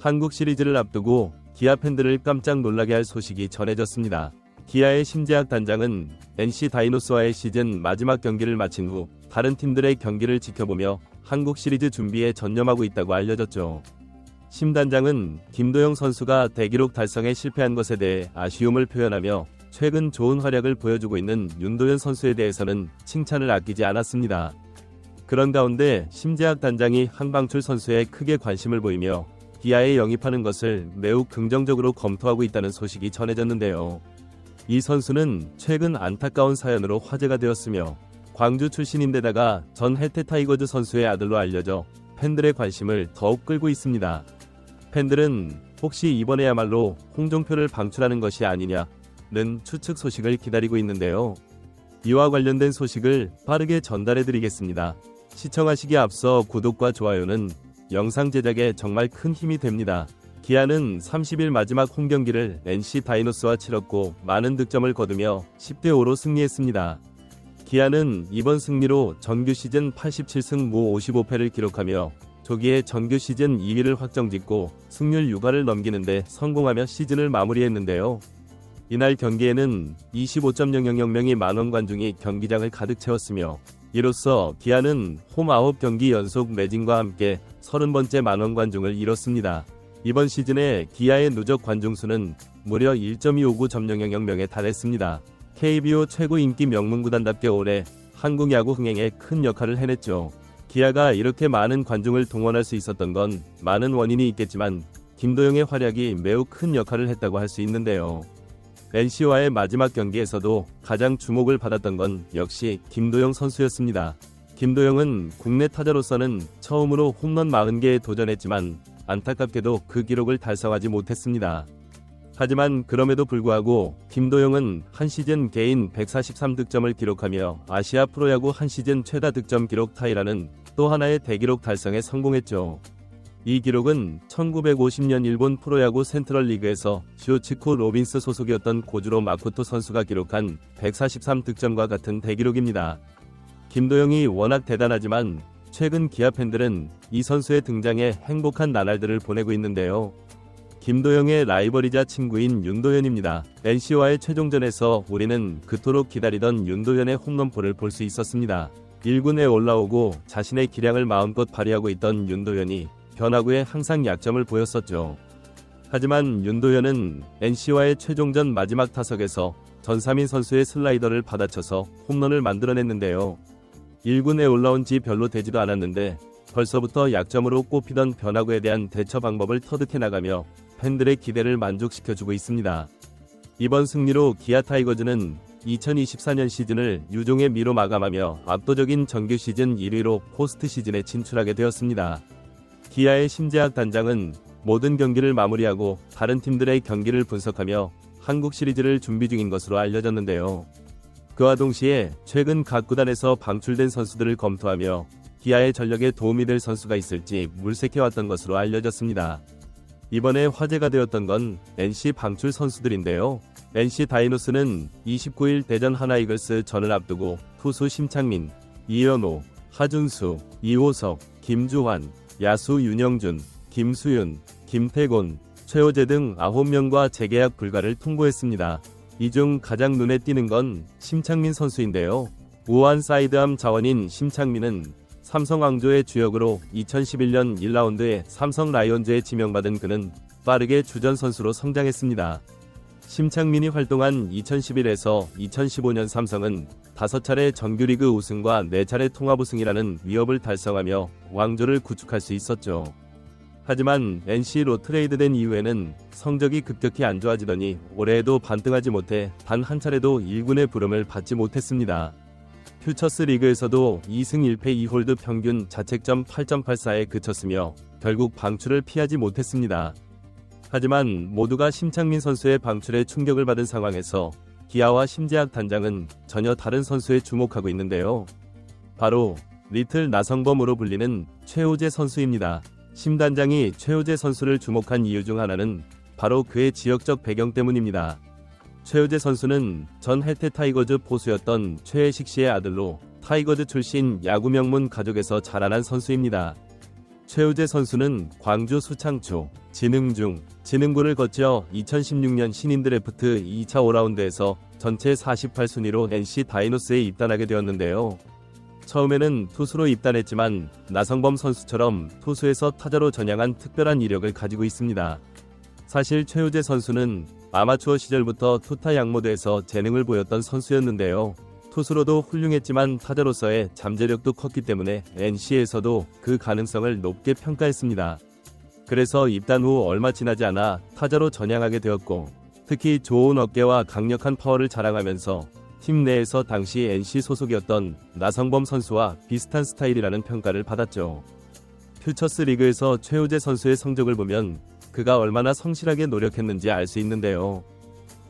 한국 시리즈를 앞두고 기아 팬들을 깜짝 놀라게 할 소식이 전해졌습니다. 기아의 심재학 단장은 NC 다이노스와의 시즌 마지막 경기를 마친 후 다른 팀들의 경기를 지켜보며 한국 시리즈 준비에 전념하고 있다고 알려졌죠. 심 단장은 김도영 선수가 대기록 달성에 실패한 것에 대해 아쉬움을 표현하며 최근 좋은 활약을 보여주고 있는 윤도현 선수에 대해서는 칭찬을 아끼지 않았습니다. 그런 가운데 심재학 단장이 한방출 선수에 크게 관심을 보이며 기아에 영입하는 것을 매우 긍정적으로 검토하고 있다는 소식이 전해졌는데요. 이 선수는 최근 안타까운 사연으로 화제가 되었으며 광주 출신인데다가 전 혜태 타이거즈 선수의 아들로 알려져 팬들의 관심을 더욱 끌고 있습니다. 팬들은 혹시 이번에야말로 홍종표를 방출하는 것이 아니냐는 추측 소식을 기다리고 있는데요. 이와 관련된 소식을 빠르게 전달해드리겠습니다. 시청하시기에 앞서 구독과 좋아요는 영상 제작에 정말 큰 힘이 됩니다. 기아는 30일 마지막 홈경기를 NC 다이노스와 치렀고 많은 득점을 거두며 10대5로 승리했습니다. 기아는 이번 승리로 정규 시즌 87승 무 55패를 기록하며 조기에 정규 시즌 2위를 확정짓고 승률 6할을 넘기는데 성공하며 시즌을 마무리했는데요. 이날 경기에는 25.000명이 만원 관중이 경기장을 가득 채웠으며 이로써 기아는 홈 9경기 연속 매진과 함께 30번째 만원 관중을 이뤘습니다. 이번 시즌에 기아의 누적 관중수는 무려 1.259점영명에 달했습니다. KBO 최고 인기 명문구단답게 올해 한국 야구 흥행에 큰 역할을 해냈죠. 기아가 이렇게 많은 관중을 동원할 수 있었던 건 많은 원인이 있겠지만 김도영의 활약이 매우 큰 역할을 했다고 할 수 있는데요. NC와의 마지막 경기에서도 가장 주목을 받았던 건 역시 김도영 선수였습니다. 김도영은 국내 타자로서는 처음으로 홈런 40개에 도전했지만 안타깝게도 그 기록을 달성하지 못했습니다. 하지만 그럼에도 불구하고 김도영은 한 시즌 개인 143득점을 기록하며 아시아 프로야구 한 시즌 최다 득점 기록 타이라는 또 하나의 대기록 달성에 성공했죠. 이 기록은 1950년 일본 프로야구 센트럴리그에서 쇼치코 로빈스 소속이었던 고주로 마코토 선수가 기록한 143득점과 같은 대기록입니다. 김도영이 워낙 대단하지만 최근 기아 팬들은 이 선수의 등장에 행복한 나날들을 보내고 있는데요. 김도영의 라이벌이자 친구인 윤도현입니다. NC와의 최종전에서 우리는 그토록 기다리던 윤도현의 홈런볼을 볼 수 있었습니다. 1군에 올라오고 자신의 기량을 마음껏 발휘하고 있던 윤도현이 변화구에 항상 약점을 보였었죠. 하지만 윤도현은 NC와의 최종전 마지막 타석에서 전삼인 선수의 슬라이더를 받아쳐서 홈런을 만들어냈는데요. 1군에 올라온 지 별로 되지도 않았는데 벌써부터 약점으로 꼽히던 변화구에 대한 대처 방법을 터득해나가며 팬들의 기대를 만족시켜주고 있습니다. 이번 승리로 기아 타이거즈는 2024년 시즌을 유종의 미로 마감하며 압도적인 정규 시즌 1위로 포스트 시즌에 진출하게 되었습니다. 기아의 심재학 단장은 모든 경기를 마무리하고 다른 팀들의 경기를 분석하며 한국 시리즈를 준비 중인 것으로 알려졌는데요. 그와 동시에 최근 각 구단에서 방출된 선수들을 검토하며 기아의 전력에 도움이 될 선수가 있을지 물색해왔던 것으로 알려졌습니다. 이번에 화제가 되었던 건 NC 방출 선수들인데요. NC 다이노스는 29일 대전 하나이글스 전을 앞두고 투수 심창민, 이현호, 하준수, 이호석, 김주환, 야수 윤영준, 김수윤, 김태곤, 최호재 등 9명과 재계약 불가를 통보했습니다. 이 중 가장 눈에 띄는 건 심창민 선수인데요. 우한 사이드암 자원인 심창민은 삼성 왕조의 주역으로 2011년 1라운드에 삼성 라이온즈에 지명받은 그는 빠르게 주전 선수로 성장했습니다. 심창민이 활동한 2011에서 2015년 삼성은 5차례 정규리그 우승과 4차례 통합 우승이라는 위협을 달성하며 왕조를 구축할 수 있었죠. 하지만 NC로 트레이드된 이후에는 성적이 급격히 안 좋아지더니 올해에도 반등하지 못해 단 한 차례도 1군의 부름을 받지 못했습니다. 퓨처스 리그에서도 2승 1패 2홀드 평균 자책점 8.84에 그쳤으며 결국 방출을 피하지 못했습니다. 하지만 모두가 심창민 선수의 방출에 충격을 받은 상황에서 기아와 심재학 단장은 전혀 다른 선수에 주목하고 있는데요. 바로 리틀 나성범으로 불리는 최호재 선수입니다. 심 단장이 최호재 선수를 주목한 이유 중 하나는 바로 그의 지역적 배경 때문입니다. 최호재 선수는 전 혜태 타이거즈 포수였던 최혜식 씨의 아들로 타이거즈 출신 야구 명문 가족에서 자라난 선수입니다. 최우재 선수는 광주 수창초 진흥구를 거쳐 2016년 신인 드래프트 2차 5라운드에서 전체 48순위로 NC 다이노스에 입단하게 되었는데요. 처음에는 투수로 입단했지만 나성범 선수처럼 투수에서 타자로 전향한 특별한 이력을 가지고 있습니다. 사실 최우재 선수는 아마추어 시절부터 투타 양모대에서 재능을 보였던 선수였는데요. 투수로도 훌륭했지만 타자로서의 잠재력도 컸기 때문에 NC에서도 그 가능성을 높게 평가했습니다. 그래서 입단 후 얼마 지나지 않아 타자로 전향하게 되었고, 특히 좋은 어깨와 강력한 파워를 자랑하면서 팀 내에서 당시 NC 소속이었던 나성범 선수와 비슷한 스타일이라는 평가를 받았죠. 퓨처스 리그에서 최우재 선수의 성적을 보면 그가 얼마나 성실하게 노력했는지 알 수 있는데요.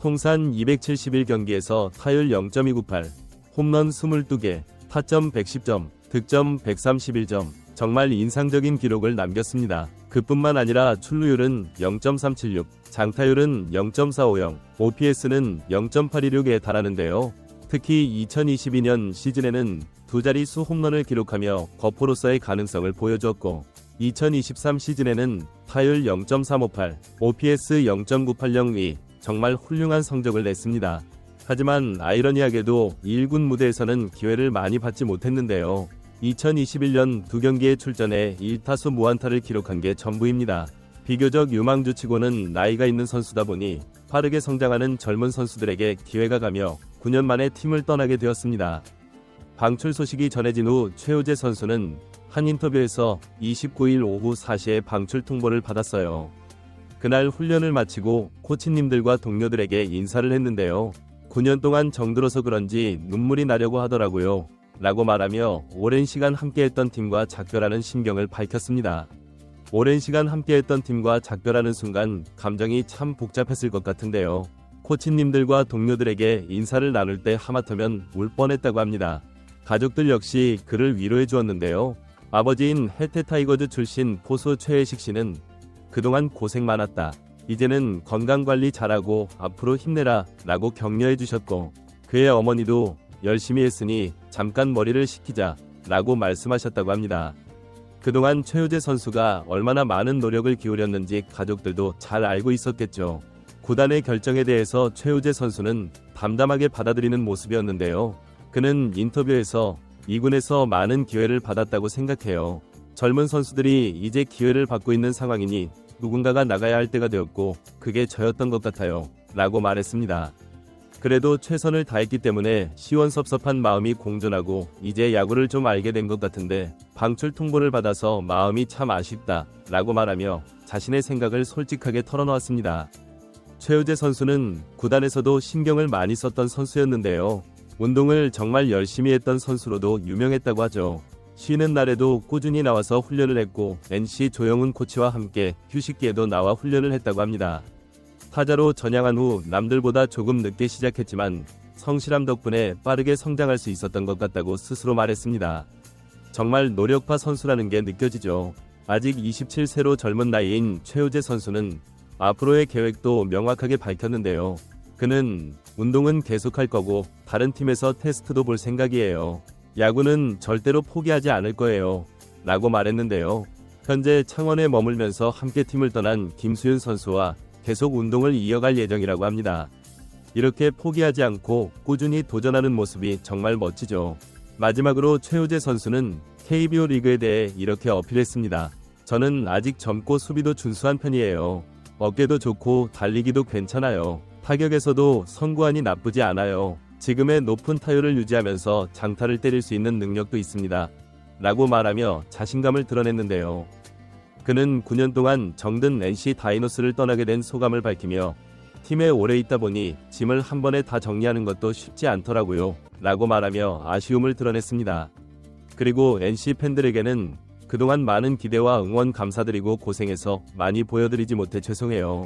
통산 271경기에서 타율 0.298, 홈런 22개, 타점 110점, 득점 131점, 정말 인상적인 기록을 남겼습니다. 그뿐만 아니라 출루율은 0.376, 장타율은 0.450, OPS는 0.826에 달하는데요. 특히 2022년 시즌에는 두 자릿수 홈런을 기록하며 거포로서의 가능성을 보여주었고, 2023 시즌에는 타율 0.358, OPS 0.980이 정말 훌륭한 성적을 냈습니다. 하지만 아이러니하게도 1군 무대에서는 기회를 많이 받지 못했는데요. 2021년 두 경기에 출전해 1타수 무안타를 기록한 게 전부입니다. 비교적 유망주치고는 나이가 있는 선수다 보니 빠르게 성장하는 젊은 선수들에게 기회가 가며 9년 만에 팀을 떠나게 되었습니다. 방출 소식이 전해진 후 최우재 선수는 한 인터뷰에서 29일 오후 4시에 방출 통보를 받았어요. 그날 훈련을 마치고 코치님들과 동료들에게 인사를 했는데요. 9년 동안 정들어서 그런지 눈물이 나려고 하더라고요. 라고 말하며 오랜 시간 함께했던 팀과 작별하는 심경을 밝혔습니다. 오랜 시간 함께했던 팀과 작별하는 순간 감정이 참 복잡했을 것 같은데요. 코치님들과 동료들에게 인사를 나눌 때 하마터면 울 뻔했다고 합니다. 가족들 역시 그를 위로해 주었는데요. 아버지인 해태 타이거즈 출신 포수 최혜식 씨는 그동안 고생 많았다. 이제는 건강관리 잘하고 앞으로 힘내라 라고 격려해 주셨고, 그의 어머니도 열심히 했으니 잠깐 머리를 식히자 라고 말씀하셨다고 합니다. 그동안 최우재 선수가 얼마나 많은 노력을 기울였는지 가족들도 잘 알고 있었겠죠. 구단의 결정에 대해서 최우재 선수는 담담하게 받아들이는 모습이었는데요. 그는 인터뷰에서 2군에서 많은 기회를 받았다고 생각해요. 젊은 선수들이 이제 기회를 받고 있는 상황이니 누군가가 나가야 할 때가 되었고 그게 저였던 것 같아요 라고 말했습니다. 그래도 최선을 다했기 때문에 시원섭섭한 마음이 공존하고 이제 야구를 좀 알게 된 것 같은데 방출 통보를 받아서 마음이 참 아쉽다 라고 말하며 자신의 생각을 솔직하게 털어놓았습니다. 최우재 선수는 구단에서도 신경을 많이 썼던 선수였는데요. 운동을 정말 열심히 했던 선수로도 유명했다고 하죠. 쉬는 날에도 꾸준히 나와서 훈련을 했고 NC 조영훈 코치와 함께 휴식기에도 나와 훈련을 했다고 합니다. 타자로 전향한 후 남들보다 조금 늦게 시작했지만 성실함 덕분에 빠르게 성장할 수 있었던 것 같다고 스스로 말했습니다. 정말 노력파 선수라는 게 느껴지죠. 아직 27세로 젊은 나이인 최우재 선수는 앞으로의 계획도 명확하게 밝혔는데요. 그는 운동은 계속할 거고 다른 팀에서 테스트도 볼 생각이에요. 야구는 절대로 포기하지 않을 거예요 라고 말했는데요. 현재 창원에 머물면서 함께 팀을 떠난 김수윤 선수와 계속 운동을 이어갈 예정이라고 합니다. 이렇게 포기하지 않고 꾸준히 도전하는 모습이 정말 멋지죠. 마지막으로 최우재 선수는 KBO 리그에 대해 이렇게 어필했습니다. 저는 아직 젊고 수비도 준수한 편이에요. 어깨도 좋고 달리기도 괜찮아요. 타격에서도 선구안이 나쁘지 않아요. 지금의 높은 타율을 유지하면서 장타를 때릴 수 있는 능력도 있습니다 라고 말하며 자신감을 드러냈는데요. 그는 9년 동안 정든 NC 다이노스를 떠나게 된 소감을 밝히며 팀에 오래 있다 보니 짐을 한 번에 다 정리하는 것도 쉽지 않더라고요 라고 말하며 아쉬움을 드러냈습니다. 그리고 NC 팬들에게는 그동안 많은 기대와 응원 감사드리고 고생해서 많이 보여드리지 못해 죄송해요.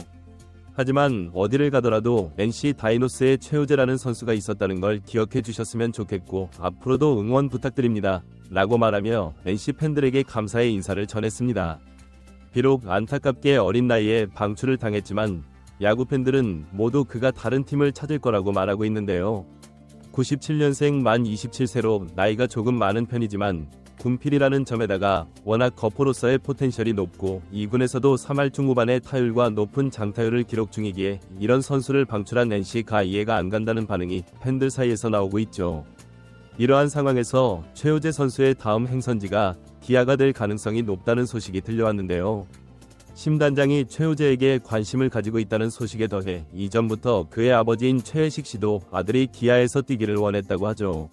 하지만 어디를 가더라도 NC 다이노스의 최우재라는 선수가 있었다는 걸 기억해 주셨으면 좋겠고 앞으로도 응원 부탁드립니다 라고 말하며 NC 팬들에게 감사의 인사를 전했습니다. 비록 안타깝게 어린 나이에 방출을 당했지만 야구 팬들은 모두 그가 다른 팀을 찾을 거라고 말하고 있는데요. 97년생 만 27세로 나이가 조금 많은 편이지만 군필이라는 점에다가 워낙 거포로서의 포텐셜이 높고 2군에서도 3할 중후반의 타율과 높은 장타율을 기록 중이기에 이런 선수를 방출한 NC가 이해가 안 간다는 반응이 팬들 사이에서 나오고 있죠. 이러한 상황에서 최우재 선수의 다음 행선지가 기아가 될 가능성이 높다는 소식이 들려왔는데요. 심 단장이 최우재에게 관심을 가지고 있다는 소식에 더해 이전부터 그의 아버지인 최혜식 씨도 아들이 기아에서 뛰기를 원했다고 하죠.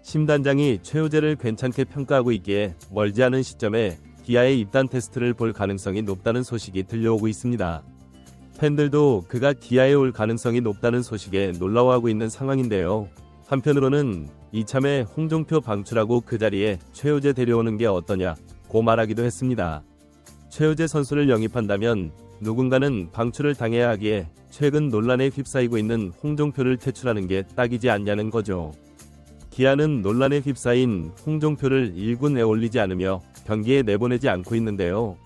심 단장이 최우재를 괜찮게 평가하고 있기에 멀지 않은 시점에 기아의 입단 테스트를 볼 가능성이 높다는 소식이 들려오고 있습니다. 팬들도 그가 기아에 올 가능성이 높다는 소식에 놀라워하고 있는 상황인데요. 한편으로는 이참에 홍종표 방출하고 그 자리에 최우재 데려오는 게 어떠냐고 말하기도 했습니다. 최우재 선수를 영입한다면 누군가는 방출을 당해야 하기에 최근 논란에 휩싸이고 있는 홍종표를 퇴출하는 게 딱이지 않냐는 거죠. 기아는 논란에 휩싸인 홍종표를 1군에 올리지 않으며 경기에 내보내지 않고 있는데요.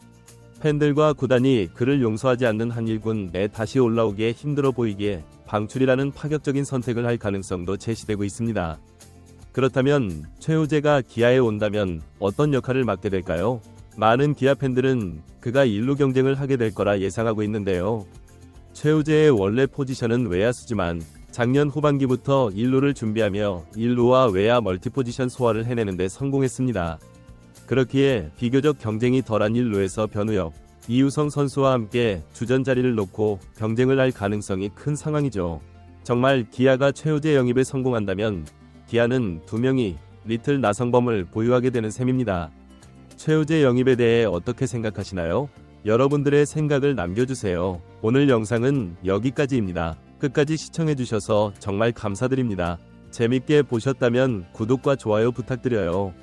팬들과 구단이 그를 용서하지 않는 한 1군에 다시 올라오기에 힘들어 보이기에 방출이라는 파격적인 선택을 할 가능성도 제시되고 있습니다. 그렇다면 최우재가 기아에 온다면 어떤 역할을 맡게 될까요? 많은 기아 팬들은 그가 1루 경쟁을 하게 될 거라 예상하고 있는데요. 최우재의 원래 포지션은 외야수지만 작년 후반기부터 1루를 준비하며 1루와 외야 멀티 포지션 소화를 해내는 데 성공했습니다. 그렇기에 비교적 경쟁이 덜한 1루에서 변우혁, 이우성 선수와 함께 주전 자리를 놓고 경쟁을 할 가능성이 큰 상황이죠. 정말 기아가 최우재 영입에 성공한다면 기아는 2명이 리틀 나성범을 보유하게 되는 셈입니다. 최우재 영입에 대해 어떻게 생각하시나요? 여러분들의 생각을 남겨주세요. 오늘 영상은 여기까지입니다. 끝까지 시청해주셔서 정말 감사드립니다. 재밌게 보셨다면 구독과 좋아요 부탁드려요.